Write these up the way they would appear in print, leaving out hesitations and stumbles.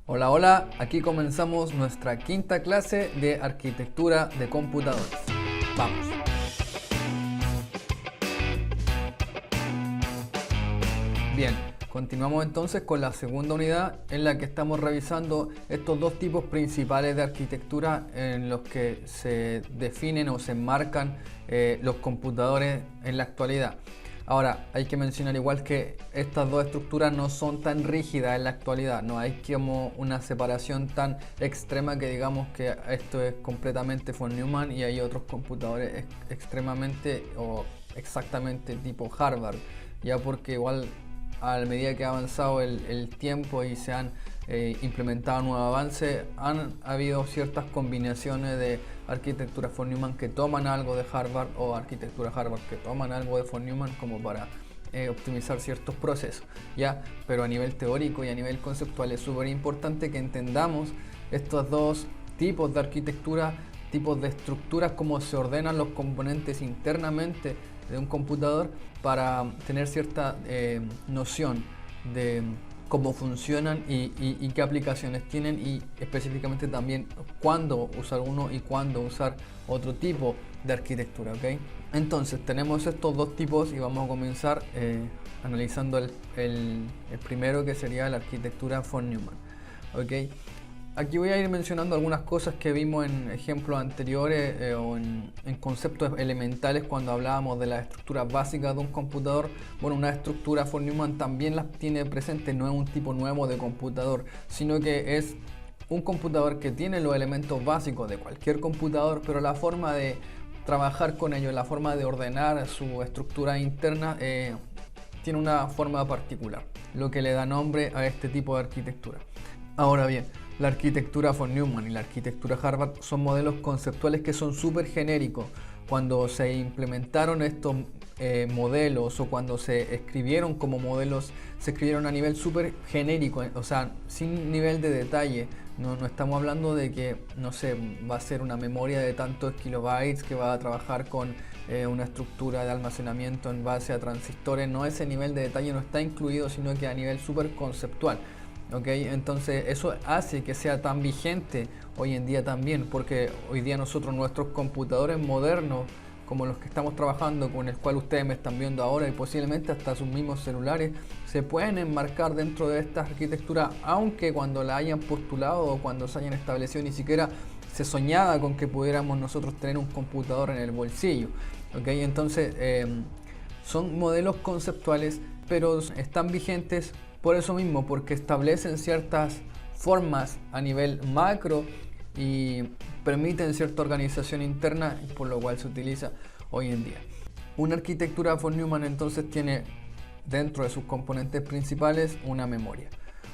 Hola, hola, aquí comenzamos nuestra quinta clase de arquitectura de computadores. Vamos. Bien, continuamos entonces con la segunda unidad en la que estamos revisando estos dos tipos principales de arquitectura en los que se definen o se enmarcan los computadores en la actualidad. Ahora, hay que mencionar igual que estas dos estructuras no son tan rígidas en la actualidad, no hay como una separación tan extrema que digamos que esto es completamente von Neumann y hay otros computadores extremadamente o exactamente tipo Harvard, ya porque igual a medida que ha avanzado el tiempo y se han implementado nuevos avances, han habido ciertas combinaciones de arquitectura von Neumann que toman algo de Harvard o arquitectura Harvard que toman algo de von Neumann como para optimizar ciertos procesos, ¿ya? Pero a nivel teórico y a nivel conceptual es súper importante que entendamos estos dos tipos de arquitectura, tipos de estructuras, cómo se ordenan los componentes internamente de un computador para tener cierta noción de cómo funcionan y qué aplicaciones tienen y específicamente también cuándo usar uno y cuándo usar otro tipo de arquitectura, ¿ok? Entonces tenemos estos dos tipos y vamos a comenzar analizando el primero, que sería la arquitectura von Neumann, ¿ok? Aquí voy a ir mencionando algunas cosas que vimos en ejemplos anteriores o en conceptos elementales cuando hablábamos de las estructuras básicas de un computador. Bueno, una estructura von Neumann también las tiene presente, no es un tipo nuevo de computador, sino que es un computador que tiene los elementos básicos de cualquier computador, pero la forma de trabajar con ellos, la forma de ordenar su estructura interna tiene una forma particular, lo que le da nombre a este tipo de arquitectura. Ahora bien, la arquitectura von Neumann y la arquitectura Harvard son modelos conceptuales que son súper genéricos. Cuando se implementaron estos modelos o cuando se escribieron como modelos, se escribieron a nivel súper genérico, o sea, sin nivel de detalle. No estamos hablando de que, no sé, va a ser una memoria de tantos kilobytes que va a trabajar con una estructura de almacenamiento en base a transistores. No, ese nivel de detalle no está incluido, sino que a nivel súper conceptual. Okay, entonces eso hace que sea tan vigente hoy en día también, porque hoy día nosotros nuestros computadores modernos, como los que estamos trabajando, con el cual ustedes me están viendo ahora y posiblemente hasta sus mismos celulares, se pueden enmarcar dentro de esta arquitectura, aunque cuando la hayan postulado o cuando se hayan establecido ni siquiera se soñaba con que pudiéramos nosotros tener un computador en el bolsillo. Okay, entonces son modelos conceptuales, pero están vigentes por eso mismo, porque establecen ciertas formas a nivel macro y permiten cierta organización interna, por lo cual se utiliza hoy en día. Una arquitectura von Neumann entonces tiene dentro de sus componentes principales una memoria.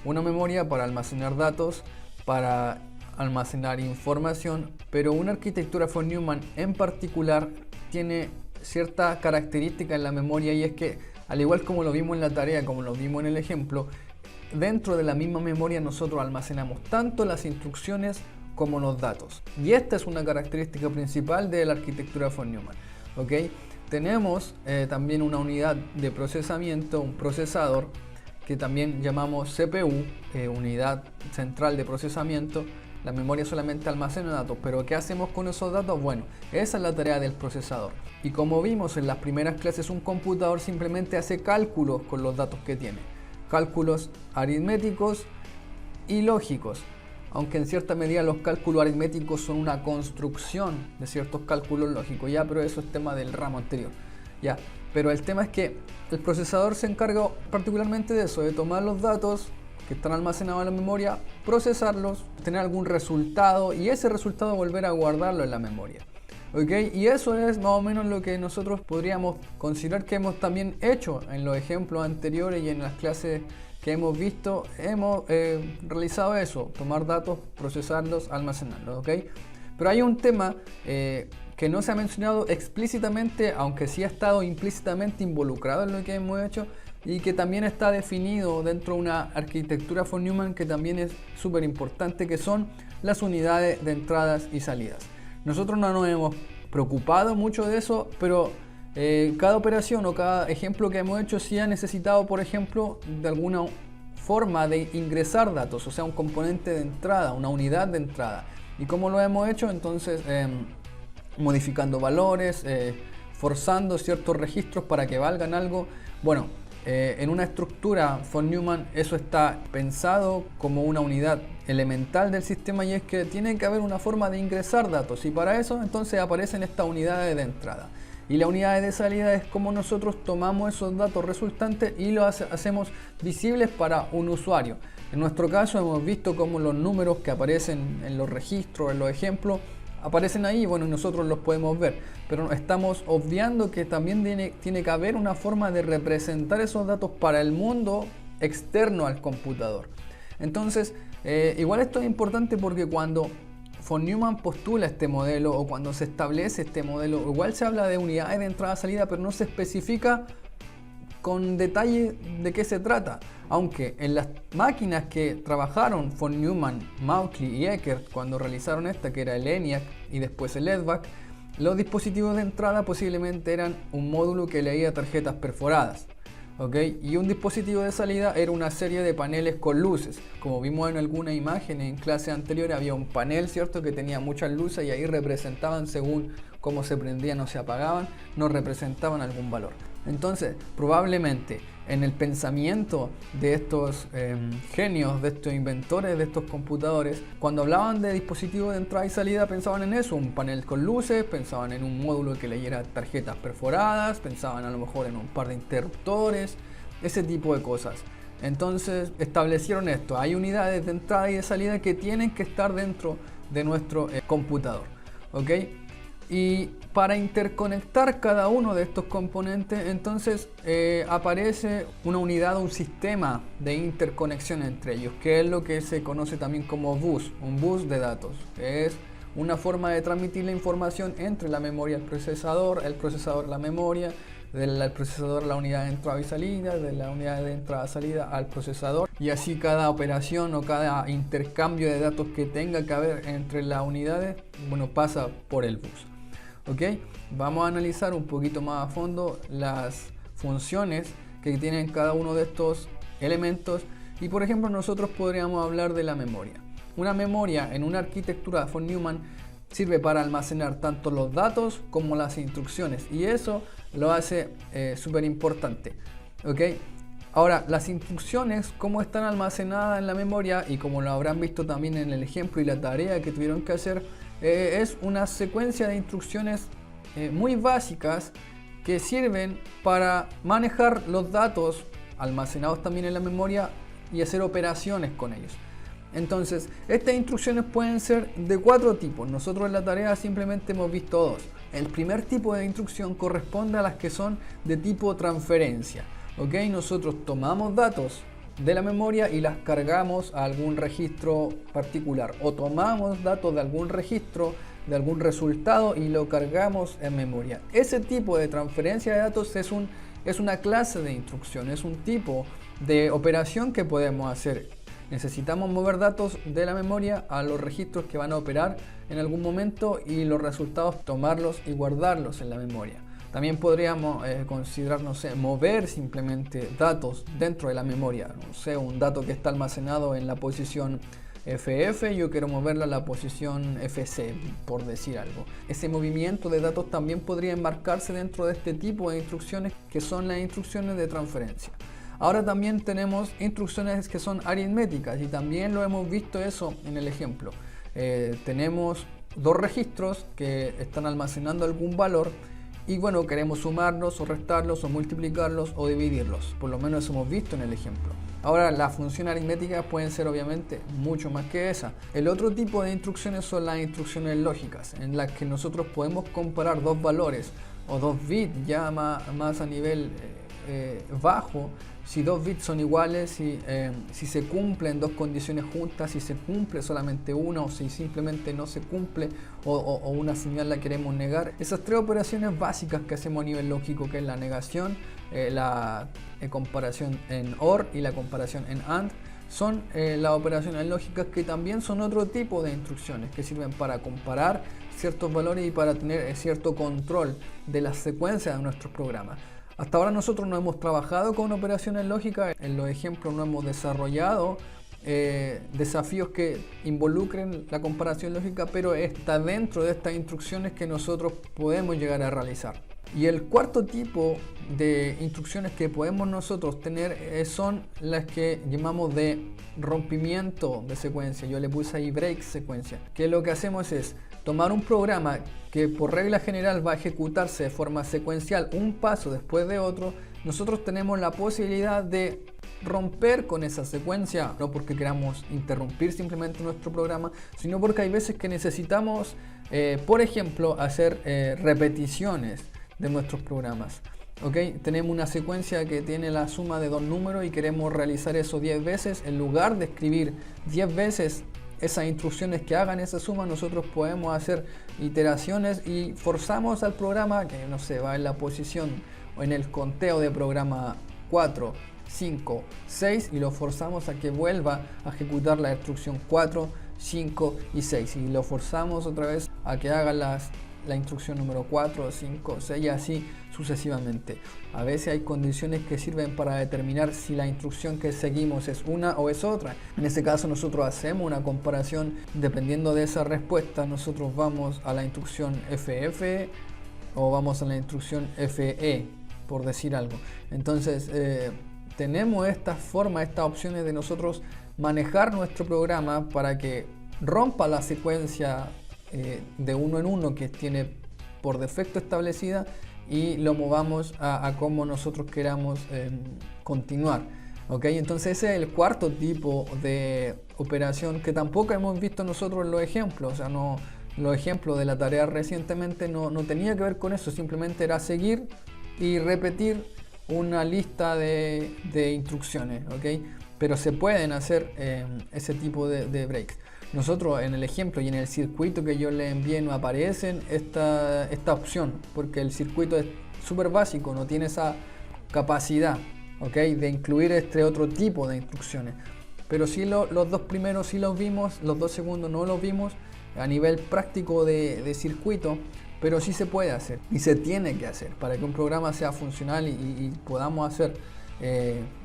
Una memoria para almacenar datos, para almacenar información, pero una arquitectura von Neumann en particular tiene cierta característica en la memoria, y es que al igual como lo vimos en la tarea, como lo vimos en el ejemplo, dentro de la misma memoria nosotros almacenamos tanto las instrucciones como los datos. Y esta es una característica principal de la arquitectura von Neumann. ¿Okay? Tenemos también una unidad de procesamiento, un procesador, que también llamamos CPU, unidad central de procesamiento. La memoria solamente almacena datos, pero ¿qué hacemos con esos datos? Bueno, esa es la tarea del procesador. Y como vimos en las primeras clases, un computador simplemente hace cálculos con los datos que tiene. Cálculos aritméticos y lógicos. Aunque en cierta medida los cálculos aritméticos son una construcción de ciertos cálculos lógicos, ya, pero eso es tema del ramo anterior. Ya, pero el tema es que el procesador se encarga particularmente de eso, de tomar los datos que están almacenados en la memoria, procesarlos, tener algún resultado y ese resultado volver a guardarlo en la memoria. ¿Okay? Y eso es más o menos lo que nosotros podríamos considerar que hemos también hecho en los ejemplos anteriores y en las clases que hemos visto. Hemos realizado eso, tomar datos, procesarlos, almacenarlos. ¿Okay? Pero hay un tema que no se ha mencionado explícitamente, aunque sí ha estado implícitamente involucrado en lo que hemos hecho, y que también está definido dentro de una arquitectura von Neumann que también es súper importante, que son las unidades de entradas y salidas. Nosotros no nos hemos preocupado mucho de eso, pero cada operación o cada ejemplo que hemos hecho sí ha necesitado, por ejemplo, de alguna forma de ingresar datos, o sea, un componente de entrada, una unidad de entrada. ¿Y cómo lo hemos hecho? Entonces, modificando valores, forzando ciertos registros para que valgan algo. Bueno, en una estructura von Neumann eso está pensado como una unidad elemental del sistema, y es que tiene que haber una forma de ingresar datos, y para eso entonces aparecen estas unidades de entrada. Y la unidad de salida es como nosotros tomamos esos datos resultantes y los hacemos visibles para un usuario. En nuestro caso hemos visto cómo los números que aparecen en los registros, en los ejemplos, aparecen ahí, bueno, y nosotros los podemos ver, pero estamos obviando que también tiene que haber una forma de representar esos datos para el mundo externo al computador. Entonces, igual esto es importante porque cuando von Neumann postula este modelo, o cuando se establece este modelo, igual se habla de unidades de entrada-salida, pero no se especifica con detalle de qué se trata. Aunque en las máquinas que trabajaron von Neumann, Mauchly y Eckert cuando realizaron esta, que era el ENIAC y después el EDVAC, los dispositivos de entrada posiblemente eran un módulo que leía tarjetas perforadas, ¿ok? Y un dispositivo de salida era una serie de paneles con luces. Como vimos en alguna imagen en clase anterior, había un panel, ¿cierto?, que tenía muchas luces, y ahí representaban, según cómo se prendían o se apagaban, nos representaban algún valor. Entonces, probablemente en el pensamiento de estos genios, de estos inventores de estos computadores, cuando hablaban de dispositivos de entrada y salida, pensaban en eso: un panel con luces, pensaban en un módulo que leyera tarjetas perforadas, pensaban a lo mejor en un par de interruptores, ese tipo de cosas. Entonces establecieron esto: hay unidades de entrada y de salida que tienen que estar dentro de nuestro computador, ¿ok? Y para interconectar cada uno de estos componentes, entonces aparece una unidad o un sistema de interconexión entre ellos, que es lo que se conoce también como bus, un bus de datos, que es una forma de transmitir la información entre la memoria al procesador, el procesador la memoria, del procesador la unidad de entrada y salida, de la unidad de entrada y salida al procesador, y así cada operación o cada intercambio de datos que tenga que haber entre las unidades, bueno, pasa por el bus. ¿Ok? Vamos a analizar un poquito más a fondo las funciones que tienen cada uno de estos elementos, y por ejemplo nosotros podríamos hablar de la memoria. Una memoria en una arquitectura von Neumann sirve para almacenar tanto los datos como las instrucciones, y eso lo hace súper importante. ¿Ok? Ahora, las instrucciones, cómo están almacenadas en la memoria, y como lo habrán visto también en el ejemplo y la tarea que tuvieron que hacer, es una secuencia de instrucciones muy básicas que sirven para manejar los datos almacenados también en la memoria y hacer operaciones con ellos. Entonces, estas instrucciones pueden ser de 4 tipos. Nosotros en la tarea simplemente hemos visto 2. El primer tipo de instrucción corresponde a las que son de tipo transferencia. ¿Ok? Nosotros tomamos datos de la memoria y las cargamos a algún registro particular, o tomamos datos de algún registro, de algún resultado, y lo cargamos en memoria. Ese tipo de transferencia de datos es una clase de instrucción, es un tipo de operación que podemos hacer. Necesitamos mover datos de la memoria a los registros que van a operar en algún momento, y los resultados tomarlos y guardarlos en la memoria. También podríamos considerar, no sé, mover simplemente datos dentro de la memoria. No sé, un dato que está almacenado en la posición FF, yo quiero moverla a la posición FC, por decir algo. Ese movimiento de datos también podría enmarcarse dentro de este tipo de instrucciones, que son las instrucciones de transferencia. Ahora también tenemos instrucciones que son aritméticas, y también lo hemos visto eso en el ejemplo. Tenemos 2 registros que están almacenando algún valor, y bueno, queremos sumarlos o restarlos o multiplicarlos o dividirlos. Por lo menos eso hemos visto en el ejemplo. Ahora, las funciones aritméticas pueden ser obviamente mucho más que esa. El otro tipo de instrucciones son las instrucciones lógicas, en las que nosotros podemos comparar 2 valores o 2 bits ya más a nivel bajo. Si 2 bits son iguales, si se cumplen 2 condiciones juntas, si se cumple solamente una, o si simplemente no se cumple, o una señal la queremos negar. Esas 3 operaciones básicas que hacemos a nivel lógico, que es la negación, la comparación en OR y la comparación en AND, son las operaciones lógicas, que también son otro tipo de instrucciones que sirven para comparar ciertos valores y para tener cierto control de las secuencias de nuestros programas. Hasta ahora nosotros no hemos trabajado con operaciones lógicas, en los ejemplos no hemos desarrollado desafíos que involucren la comparación lógica, pero está dentro de estas instrucciones que nosotros podemos llegar a realizar. Y el cuarto tipo de instrucciones que podemos nosotros tener son las que llamamos de rompimiento de secuencia. Yo le puse ahí break secuencia, que lo que hacemos es tomar un programa que por regla general va a ejecutarse de forma secuencial un paso después de otro. Nosotros tenemos la posibilidad de romper con esa secuencia, no porque queramos interrumpir simplemente nuestro programa, sino porque hay veces que necesitamos, por ejemplo, hacer repeticiones de nuestros programas. ¿Okay? Tenemos una secuencia que tiene la suma de dos números y queremos realizar eso 10 veces. En lugar de escribir 10 veces esas instrucciones que hagan esa suma, nosotros podemos hacer iteraciones y forzamos al programa que no sé, va en la posición o en el conteo de programa 4, 5, 6 y lo forzamos a que vuelva a ejecutar la instrucción 4, 5 y 6 y lo forzamos otra vez a que haga la instrucción número 4, 5, 6 y así sucesivamente. A veces hay condiciones que sirven para determinar si la instrucción que seguimos es una o es otra. En este caso nosotros hacemos una comparación, dependiendo de esa respuesta nosotros vamos a la instrucción FF o vamos a la instrucción FE, por decir algo. Entonces tenemos esta forma, estas opciones de nosotros manejar nuestro programa para que rompa la secuencia de uno en uno que tiene por defecto establecida y lo movamos a como nosotros queramos continuar. ¿Okay? Entonces ese es el cuarto tipo de operación que tampoco hemos visto nosotros en los ejemplos. O sea, no, los ejemplos de la tarea recientemente no tenía que ver con eso, simplemente era seguir y repetir una lista de instrucciones, ¿okay? Pero se pueden hacer ese tipo de breaks. Nosotros en el ejemplo y en el circuito que yo le envié no aparecen esta opción, porque el circuito es súper básico, no tiene esa capacidad, ¿okay? De incluir este otro tipo de instrucciones. Pero sí los dos primeros sí los vimos, los dos segundos no los vimos a nivel práctico de circuito, pero sí se puede hacer y se tiene que hacer para que un programa sea funcional y podamos hacer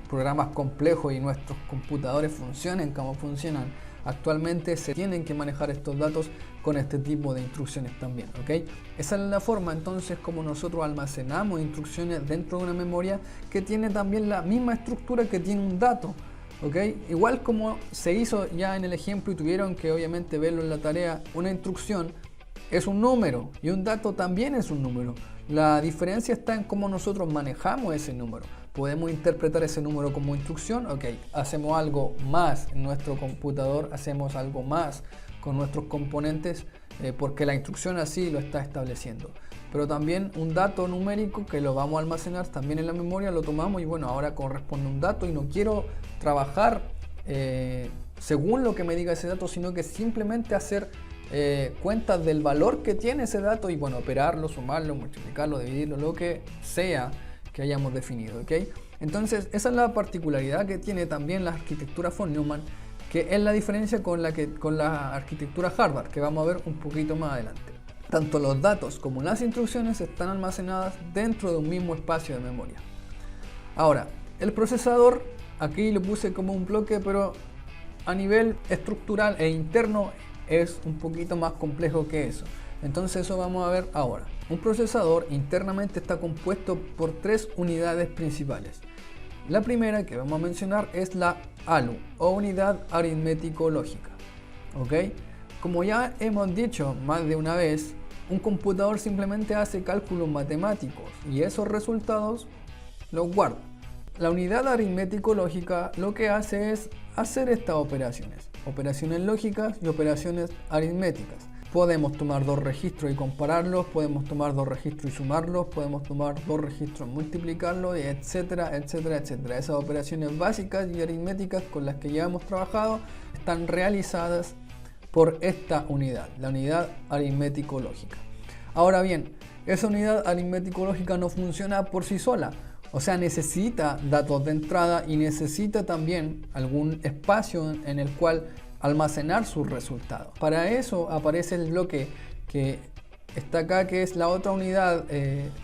programas complejos y nuestros computadores funcionen como funcionan actualmente. Se tienen que manejar estos datos con este tipo de instrucciones también, ¿ok? Esa es la forma entonces como nosotros almacenamos instrucciones dentro de una memoria que tiene también la misma estructura que tiene un dato, ¿ok? Igual como se hizo ya en el ejemplo y tuvieron que obviamente verlo en la tarea, una instrucción es un número y un dato también es un número. La diferencia está en cómo nosotros manejamos ese número. Podemos interpretar ese número como instrucción, ok, hacemos algo más en nuestro computador, hacemos algo más con nuestros componentes porque la instrucción así lo está estableciendo. Pero también un dato numérico que lo vamos a almacenar también en la memoria, lo tomamos y bueno, ahora corresponde un dato y no quiero trabajar según lo que me diga ese dato, sino que simplemente hacer cuentas del valor que tiene ese dato y bueno, operarlo, sumarlo, multiplicarlo, dividirlo, lo que sea que hayamos definido, ¿ok? Entonces esa es la particularidad que tiene también la arquitectura von Neumann, que es la diferencia con la arquitectura Harvard, que vamos a ver un poquito más adelante. Tanto los datos como las instrucciones están almacenadas dentro de un mismo espacio de memoria. Ahora, el procesador, aquí lo puse como un bloque, pero a nivel estructural e interno es un poquito más complejo que eso. Entonces eso vamos a ver ahora. Un procesador internamente está compuesto por tres unidades principales. La primera que vamos a mencionar es la ALU o unidad aritmético-lógica. ¿Ok? Como ya hemos dicho más de una vez, un computador simplemente hace cálculos matemáticos y esos resultados los guarda. La unidad aritmético-lógica lo que hace es hacer estas operaciones lógicas y operaciones aritméticas. Podemos tomar dos registros y compararlos, podemos tomar dos registros y sumarlos, podemos tomar dos registros y multiplicarlos, etcétera, etcétera, etcétera. Esas operaciones básicas y aritméticas con las que ya hemos trabajado están realizadas por esta unidad, la unidad aritmético-lógica. Ahora bien, esa unidad aritmético-lógica no funciona por sí sola. O sea, necesita datos de entrada y necesita también algún espacio en el cual almacenar sus resultados. Para eso aparece el bloque que está acá, que es la otra unidad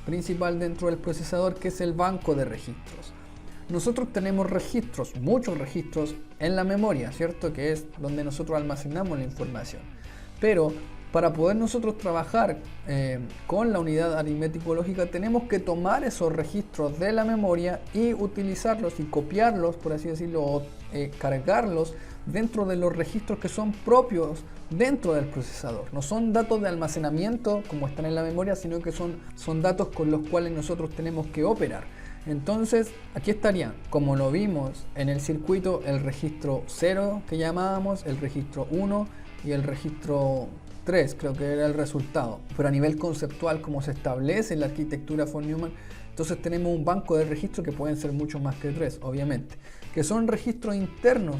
principal dentro del procesador, que es el banco de registros. Nosotros tenemos registros, muchos registros en la memoria, ¿cierto? Que es donde nosotros almacenamos la información. Pero para poder nosotros trabajar con la unidad aritmético-lógica, tenemos que tomar esos registros de la memoria y utilizarlos y copiarlos, por así decirlo, o cargarlos dentro de los registros que son propios dentro del procesador. No son datos de almacenamiento como están en la memoria, sino que son datos con los cuales nosotros tenemos que operar. Entonces aquí estarían, como lo vimos en el circuito, el registro 0 que llamábamos, el registro 1 y el registro 3, creo que era el resultado. Pero a nivel conceptual, como se establece en la arquitectura von Neumann, entonces tenemos un banco de registros que pueden ser mucho más que 3, obviamente, que son registros internos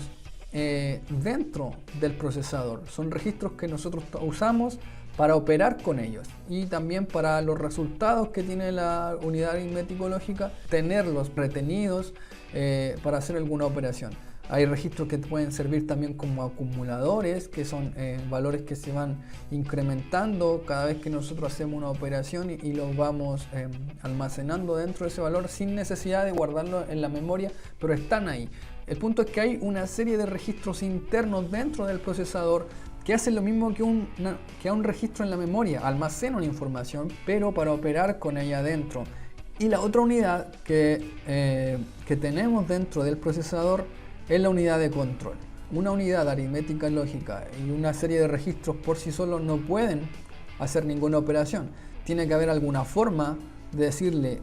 dentro del procesador. Son registros que nosotros usamos para operar con ellos y también para los resultados que tiene la unidad aritmético-lógica, tenerlos retenidos para hacer alguna operación. Hay registros que pueden servir también como acumuladores, que son valores que se van incrementando cada vez que nosotros hacemos una operación y los vamos almacenando dentro de ese valor sin necesidad de guardarlo en la memoria, pero están ahí. El punto es que hay una serie de registros internos dentro del procesador que hacen lo mismo que un registro en la memoria, almacenan información, pero para operar con ella dentro. Y la otra unidad que tenemos dentro del procesador es la unidad de control. Una unidad aritmética lógica y una serie de registros por sí solos no pueden hacer ninguna operación. Tiene que haber alguna forma de decirle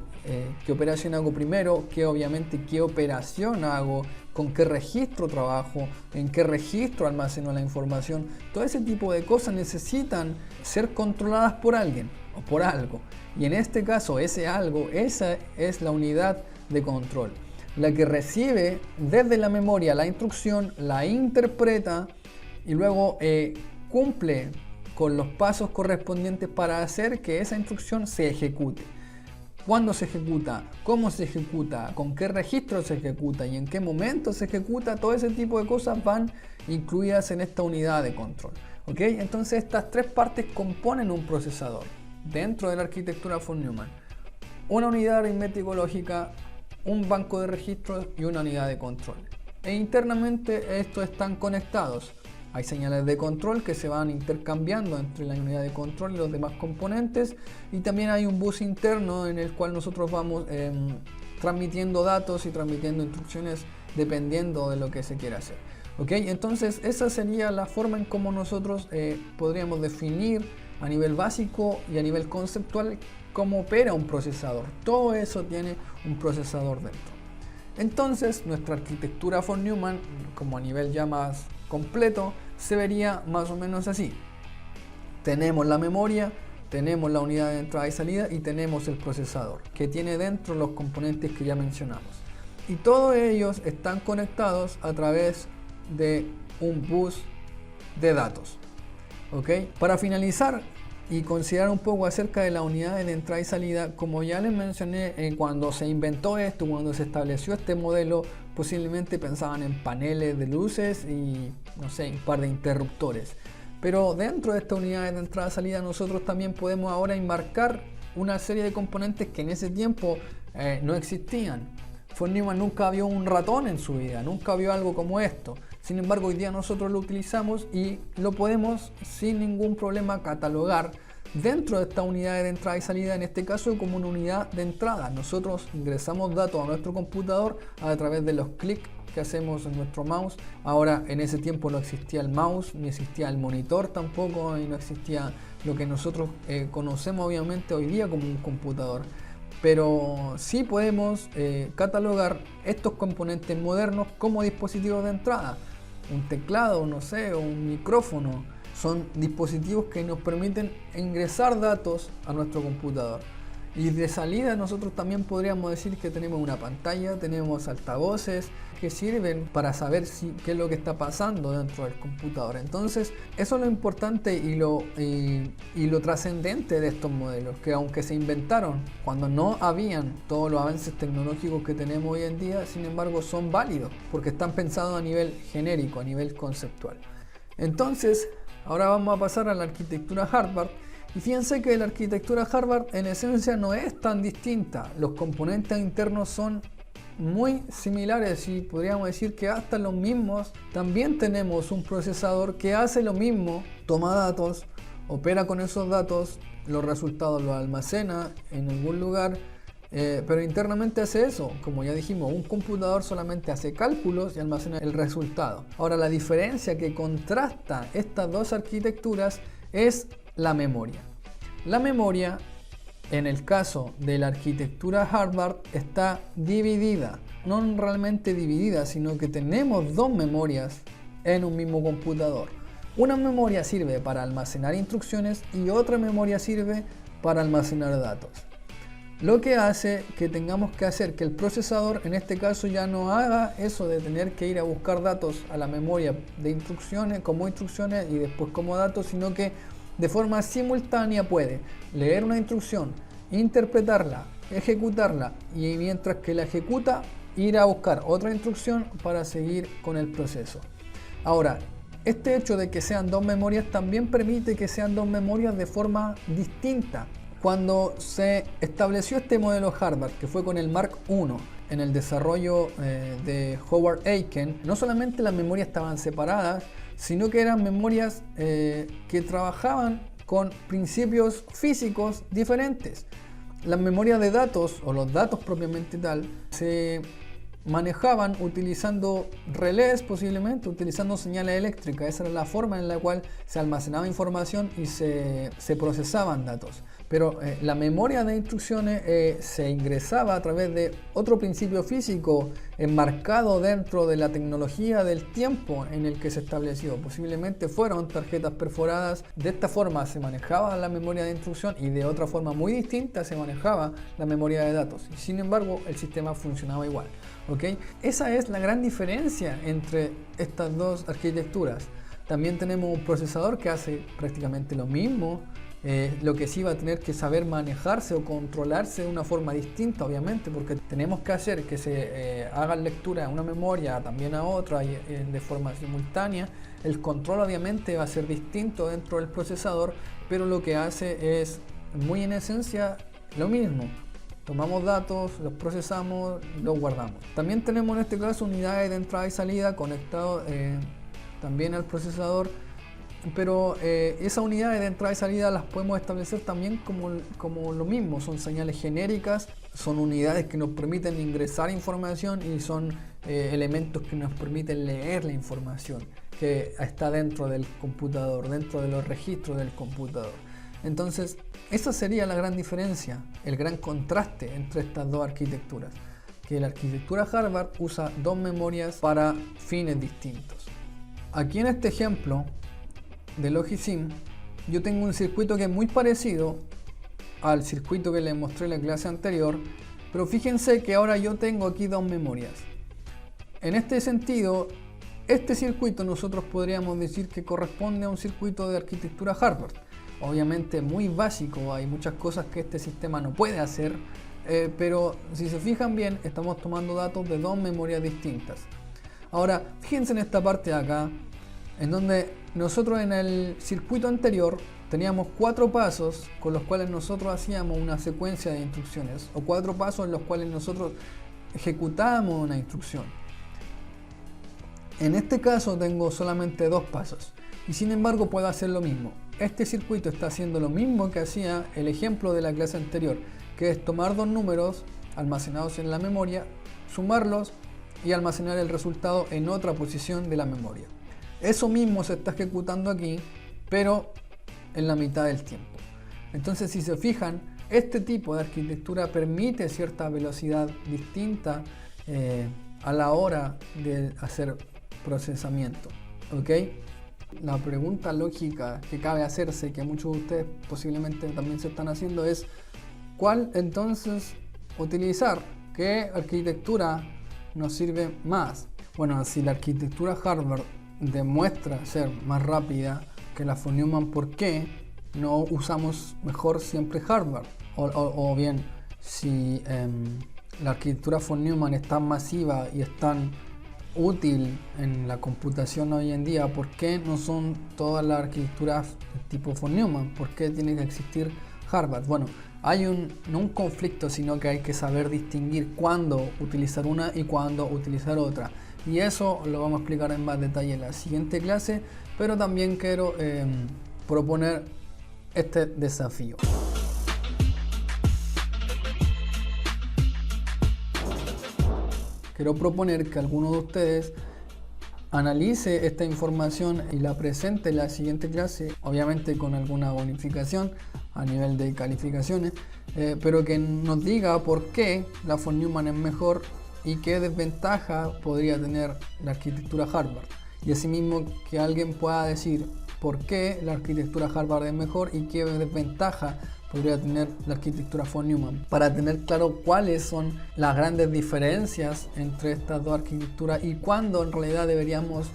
qué operación hago primero, obviamente qué operación hago, con qué registro trabajo, en qué registro almaceno la información. Todo ese tipo de cosas necesitan ser controladas por alguien o por algo. Y en este caso, ese algo, esa es la unidad de control, la que recibe desde la memoria la instrucción, la interpreta y luego cumple con los pasos correspondientes para hacer que esa instrucción se ejecute. ¿Cuándo se ejecuta? ¿Cómo se ejecuta? ¿Con qué registro se ejecuta? ¿Y en qué momento se ejecuta? Todo ese tipo de cosas van incluidas en esta unidad de control. ¿Ok? Entonces estas tres partes componen un procesador dentro de la arquitectura von Neumann. Una unidad aritmético-lógica, un banco de registros y una unidad de control. E internamente estos están conectados. Hay señales de control que se van intercambiando entre la unidad de control y los demás componentes, y también hay un bus interno en el cual nosotros vamos transmitiendo datos y transmitiendo instrucciones dependiendo de lo que se quiera hacer. ¿Ok? Entonces esa sería la forma en cómo nosotros podríamos definir a nivel básico y a nivel conceptual cómo opera un procesador. Todo eso tiene un procesador dentro. Entonces nuestra arquitectura von Neumann, como a nivel ya más completo, se vería más o menos así. Tenemos la memoria, tenemos la unidad de entrada y salida y tenemos el procesador, que tiene dentro los componentes que ya mencionamos. Y todos ellos están conectados a través de un bus de datos. ¿Ok? Para finalizar y considerar un poco acerca de la unidad de entrada y salida, como ya les mencioné, cuando se inventó esto, cuando se estableció este modelo, posiblemente pensaban en paneles de luces y no sé, un par de interruptores. Pero dentro de esta unidad de entrada y salida nosotros también podemos ahora enmarcar una serie de componentes que en ese tiempo no existían. Von Neumann nunca vio un ratón en su vida, nunca vio algo como esto. Sin embargo, hoy día nosotros lo utilizamos y lo podemos sin ningún problema catalogar dentro de esta unidad de entrada y salida, en este caso como una unidad de entrada. Nosotros ingresamos datos a nuestro computador a través de los clics que hacemos en nuestro mouse. Ahora, en ese tiempo no existía el mouse, ni existía el monitor tampoco, y no existía lo que nosotros conocemos obviamente hoy día como un computador. Pero sí podemos catalogar estos componentes modernos como dispositivos de entrada. Un teclado, no sé, o un micrófono. Son dispositivos que nos permiten ingresar datos a nuestro computador. Y de salida nosotros también podríamos decir que tenemos una pantalla, tenemos altavoces que sirven para saber qué es lo que está pasando dentro del computador. Entonces eso es lo importante y lo trascendente de estos modelos, que aunque se inventaron cuando no habían todos los avances tecnológicos que tenemos hoy en día, sin embargo son válidos porque están pensados a nivel genérico, a nivel conceptual. Entonces ahora vamos a pasar a la arquitectura Harvard. Y fíjense que la arquitectura Harvard en esencia no es tan distinta. Los componentes internos son muy similares y podríamos decir que hasta los mismos. También tenemos un procesador que hace lo mismo, toma datos, opera con esos datos, los resultados los almacena en algún lugar, pero internamente hace eso. Como ya dijimos, un computador solamente hace cálculos y almacena el resultado. Ahora, la diferencia que contrasta estas dos arquitecturas es la memoria. La memoria, en el caso de la arquitectura Harvard, está dividida. No realmente dividida, sino que tenemos dos memorias en un mismo computador. Una memoria sirve para almacenar instrucciones y otra memoria sirve para almacenar datos. Lo que hace que tengamos que hacer que el procesador en este caso ya no haga eso de tener que ir a buscar datos a la memoria de instrucciones como instrucciones y después como datos, sino que de forma simultánea puede leer una instrucción, interpretarla, ejecutarla y mientras que la ejecuta ir a buscar otra instrucción para seguir con el proceso. Ahora, este hecho de que sean dos memorias también permite que sean dos memorias de forma distinta. Cuando se estableció este modelo Harvard, que fue con el Mark I, en el desarrollo de Howard Aiken, no solamente las memorias estaban separadas, sino que eran memorias que trabajaban con principios físicos diferentes. Las memorias de datos, o los datos propiamente tal, se manejaban utilizando relés, posiblemente utilizando señales eléctricas. Esa era la forma en la cual se almacenaba información y se procesaban datos. Pero la memoria de instrucciones se ingresaba a través de otro principio físico enmarcado dentro de la tecnología del tiempo en el que se estableció. Posiblemente fueron tarjetas perforadas. De esta forma se manejaba la memoria de instrucción y de otra forma muy distinta se manejaba la memoria de datos. Y sin embargo, el sistema funcionaba igual. ¿Okay? Esa es la gran diferencia entre estas dos arquitecturas. También tenemos un procesador que hace prácticamente lo mismo. Lo que sí va a tener que saber manejarse o controlarse de una forma distinta, obviamente, porque tenemos que hacer que se hagan lectura a una memoria, también a otra, y, de forma simultánea. El control obviamente va a ser distinto dentro del procesador, pero lo que hace es muy en esencia lo mismo. Tomamos datos, los procesamos, los guardamos. También tenemos en este caso unidades de entrada y salida conectados también al procesador. Pero esas unidades de entrada y salida las podemos establecer también como lo mismo. Son señales genéricas, son unidades que nos permiten ingresar información y son elementos que nos permiten leer la información que está dentro del computador, dentro de los registros del computador. Entonces, esa sería la gran diferencia, el gran contraste entre estas dos arquitecturas. Que la arquitectura Harvard usa dos memorias para fines distintos. Aquí en este ejemplo de Logisim, yo tengo un circuito que es muy parecido al circuito que les mostré en la clase anterior, pero fíjense que ahora yo tengo aquí dos memorias. En este sentido, este circuito nosotros podríamos decir que corresponde a un circuito de arquitectura Harvard. Obviamente muy básico, hay muchas cosas que este sistema no puede hacer, pero si se fijan bien, estamos tomando datos de dos memorias distintas. Ahora, fíjense en esta parte de acá, en donde nosotros en el circuito anterior teníamos 4 pasos con los cuales nosotros hacíamos una secuencia de instrucciones, o 4 pasos en los cuales nosotros ejecutábamos una instrucción. En este caso tengo solamente 2 pasos y sin embargo puedo hacer lo mismo. Este circuito está haciendo lo mismo que hacía el ejemplo de la clase anterior, que es tomar 2 números almacenados en la memoria, sumarlos y almacenar el resultado en otra posición de la memoria. Eso mismo se está ejecutando aquí, pero en la mitad del tiempo. Entonces, si se fijan, este tipo de arquitectura permite cierta velocidad distinta a la hora de hacer procesamiento. ¿Ok? La pregunta lógica que cabe hacerse, que muchos de ustedes posiblemente también se están haciendo, es ¿cuál entonces utilizar? ¿Qué arquitectura nos sirve más? Bueno, si la arquitectura Harvard demuestra ser más rápida que la von Neumann, ¿por qué no usamos mejor siempre Harvard? O bien, si la arquitectura von Neumann es tan masiva y es tan útil en la computación hoy en día? ¿Por qué no son todas las arquitecturas tipo von Neumann? ¿Por qué tiene que existir Harvard? Bueno, hay no un conflicto, sino que hay que saber distinguir cuándo utilizar una y cuándo utilizar otra. Y eso lo vamos a explicar en más detalle en la siguiente clase, pero también quiero proponer este desafío. Quiero proponer que alguno de ustedes analice esta información y la presente en la siguiente clase, obviamente con alguna bonificación a nivel de calificaciones, pero que nos diga por qué la von Neumann es mejor y qué desventaja podría tener la arquitectura Harvard. Y asimismo que alguien pueda decir por qué la arquitectura Harvard es mejor y qué desventaja podría tener la arquitectura von Neumann, para tener claro cuáles son las grandes diferencias entre estas dos arquitecturas y cuándo en realidad deberíamos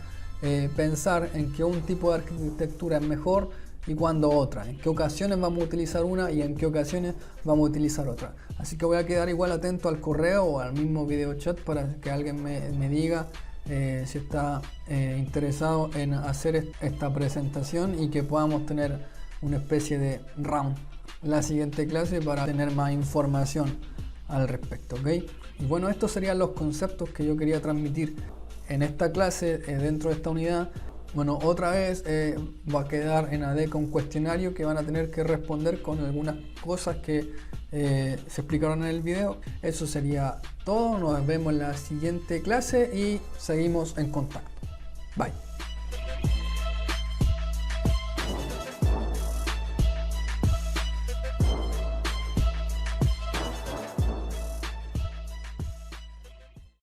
pensar en que un tipo de arquitectura es mejor y cuándo otra, en qué ocasiones vamos a utilizar una y en qué ocasiones vamos a utilizar otra. Así que voy a quedar igual atento al correo o al mismo video chat para que alguien me diga si está interesado en hacer esta presentación y que podamos tener una especie de round la siguiente clase para tener más información al respecto, ¿ok? Y bueno, estos serían los conceptos que yo quería transmitir en esta clase dentro de esta unidad. Bueno, otra vez va a quedar en ADECA un cuestionario que van a tener que responder con algunas cosas que se explicaron en el video. Eso sería todo, nos vemos en la siguiente clase y seguimos en contacto. Bye.